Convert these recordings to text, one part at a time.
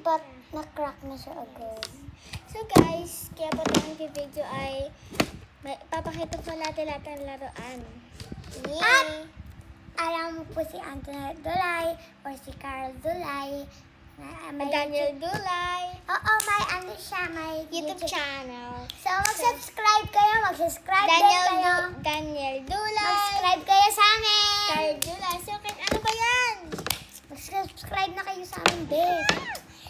but na-crack na siya agad. So guys, kaya po itong video ay papakita po natin lahat ng laruan. At alam mo po si Antoinette Dulay or si Carl Dulay. Daniel Dulay. Oo, may ano siya, may YouTube channel. So, mag-subscribe kayo, mag-subscribe din kayo. Daniel Dulay. Mag-subscribe kayo sa amin. Carl Dulay. So, ano ba yan? Mag-subscribe na kayo sa amin, din.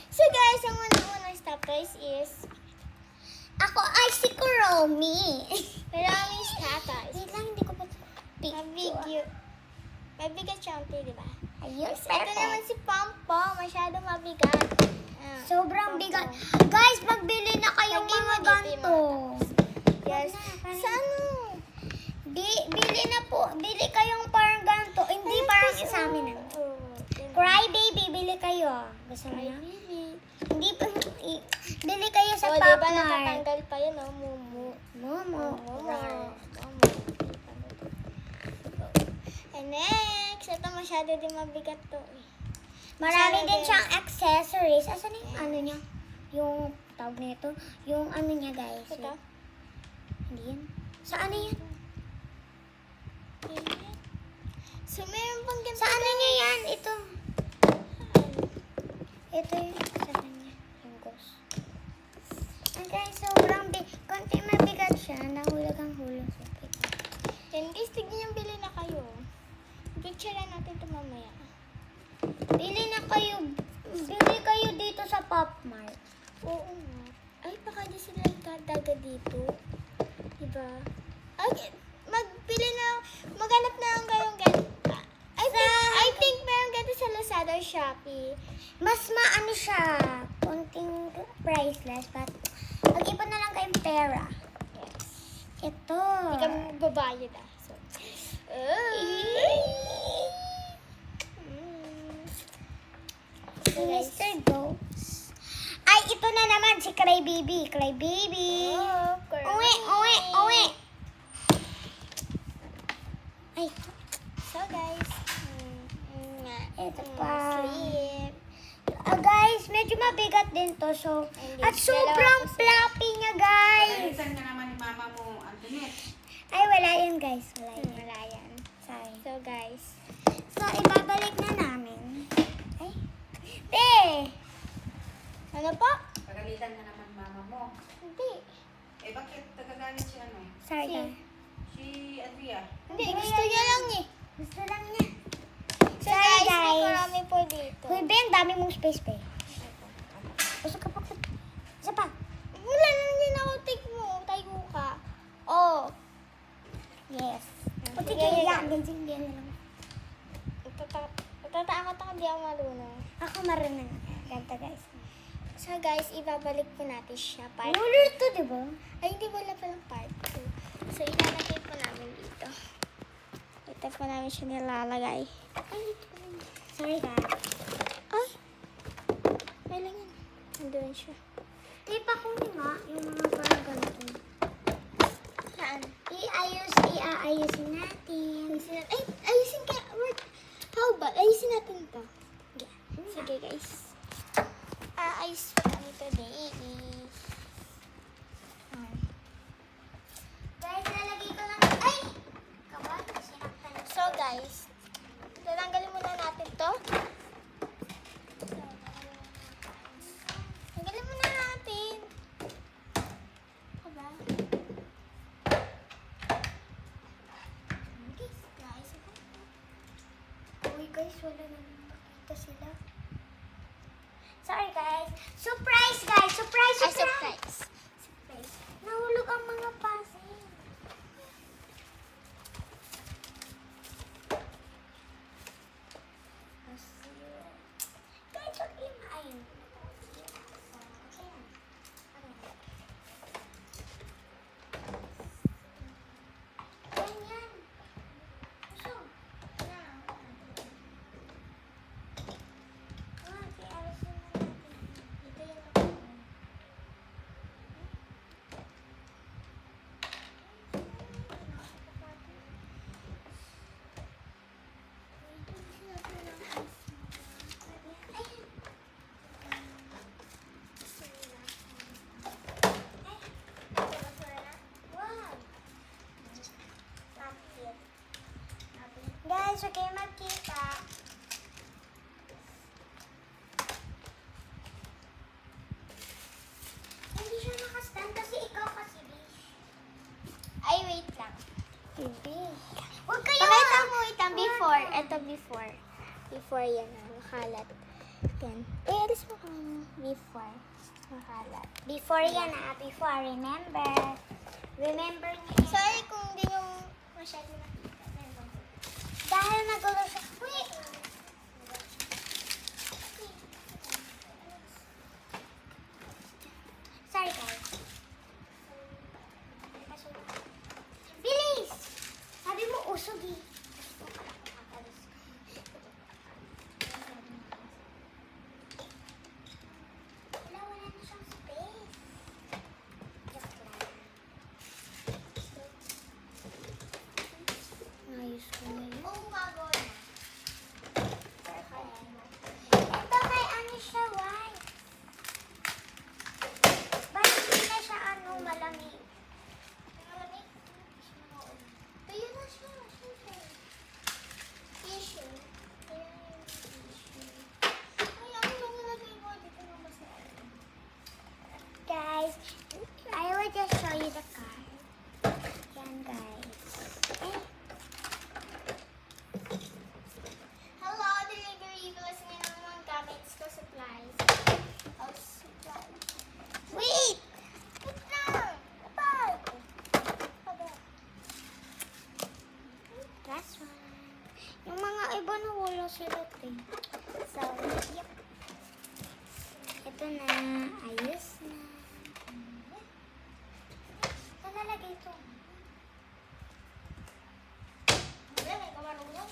So guys, ang unang stop guys is Ako ay si Kuromi. maraming status. Wait lang, hindi ko pa Mabigyo. Mabigat siya ang di ba? Ayun, Ito naman si Pompo. Masyadong mabigat. Sobrang bigat. Guys, magbili na kayong Lagay mo mga dito ganito. Yes. Sa ano? Bili na po. Bili kayong parang ganito. Hindi parang sa amin. Cry baby, bili kayo. Gusto mo na? Hindi pa. Bili kayo sa Pop Pop diba Mart. natatanggal pa yun, oh? Momo. And next, ito masyado din mabigat to. Marami Masyado din din. siyang accessories. Asan yung ano niya? Yung tawag nito? Yung ano niya, guys. Ito? Hindi yan. Sa ano yan? So, meron pang ganito. Sa ano niya yan? Ito. Ito yung sa kanya. Yung ghost. And guys, sobrang big. Konti mabigat siya. Nahulog ang hulog. Then guys, tignan yung bili na kayo. Picture natin ito mamaya. Bili na kayo. Bili kayo dito sa Pop Mart. Oo nga. Ay, baka di sila daga dito. Diba? Ay, maghanap na lang kayong ganito. I think meron ganito sa Lazada or Shopee. Mas maano siya. Konting priceless. But mag-ipon na lang kayong pera. Yes. Ito. Hindi kami magbabayad So, Si Mr. Ghost. Ay, ito na naman si Cry Baby. Cry Baby. Uwi, uwi, uwi. Ay, So guys, ito pa. sleep. Guys, medyo mabigat din to. So, Hindi, at sobrang dalawa po floppy niya, guys. Pagalitan ka naman ni mama mo, Antoinette. Ay, wala yun, guys. Wala yun. Wala yan. Sorry. So guys, So, ibabalik na namin. Ay. Be! ano po? Pagalitan ka naman mama mo. Hindi. Eh bakit nagagalit si ano? Sorry, Si- guys. Si Adria. Hindi, gusto niya lang eh. Gusto lang niya. So Sorry, guys, may guys. marami po dito. Uy, Ben, dami mong space, be. Gusto ka pa. Isa pa. Wala lang din ako, take mo. Tayo ka. Oh. Yes. Puti Yeah, kayo yeah, yan. Ganyan din lang. Natatakot ako, di ako marunong. Ako marunong. Ganto, guys. So guys, ibabalik po natin siya. Part Roller to, di ba? Ay, hindi wala palang part 2. So, ilalagay po namin dito. Ito po namin siya nilalagay. Ay, ito po namin. Sorry, guys. Ay! Ay lang yan. Nandun siya. Tape ako nga. Yung mga parang ganito. Saan? Iaayusin natin. Ay, ayusin ka. Wait. How about, ayusin natin ito. Yeah. Sige, guys. Ayos po namin ito, Guys, lalagay ko lang. Ay! Kabal, sinaktan. So, guys, tatanggalin muna natin to. Tanggalin muna natin. Aba? Guys. Uy, guys, wala naman makita sila. Sorry, guys. Surprise, guys. Surprise, Ay, surprise. surprise. Nahulog ang mga pasing. Guys, wag yung ayun. Ganyan. Gusto. Ito yung guys, huwag kayo magkita. Hindi siya nakastand kasi ikaw kasi, Bish. Ay, wait lang. Bish. Huwag kayo Pakita mo itang before. Ito before. Before yan makalat. Yan. Uy, alis mo ka before. Makalat. Before yan before, remember. Remember niyo. Sorry kung hindi nyo masyado nakita. Dahil nagulo siya. Wait! Sorry guys. Bilis! Sabi mo usog eh. Wala na siyang space. Joke lang. Ayos ko na yun. Oo, gagawin. Ito kay ano siya, white. Bakit hindi na siya malamig? Malamig. Tuyo na siya. Tissue. Ayan yung tissue. Ay, ang nalagay mo. Dito na basta. Guys, I will just show you the card. Yan, guys. Eh, Hello, delivery. Bilas nga ng mga gamits ko, supplies. House supplies. wait! Wait lang. Kapag. Last one. Yung mga iba na wala sila eh. So, yep. Ito na. Ayos na. Saan nalagay ito? Wala, may kamarunong.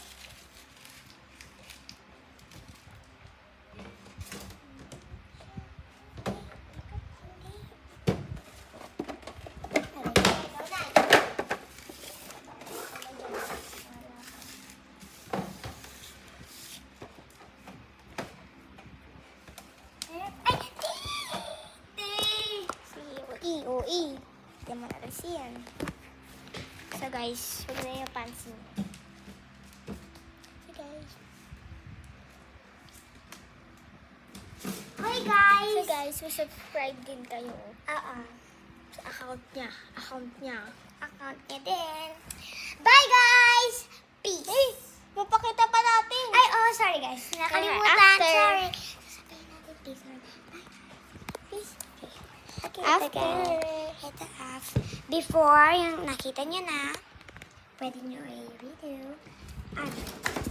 Ay! OE. Hindi mo na kasi yan. So guys, huwag na yung pansin. So guys. Hi guys! So guys, subscribe din kayo Oo. sa account niya. Account niya. Account niya din. Bye guys! Peace! Hey! Mapakita pa natin. Ay, oh, sorry guys. Nakalimutan. After. Sorry. Sabihin natin peace. Bye. Peace. Okay, ito After. guys. Ito after. Before, yung nakita nyo na, pwede nyo i-video. Ano?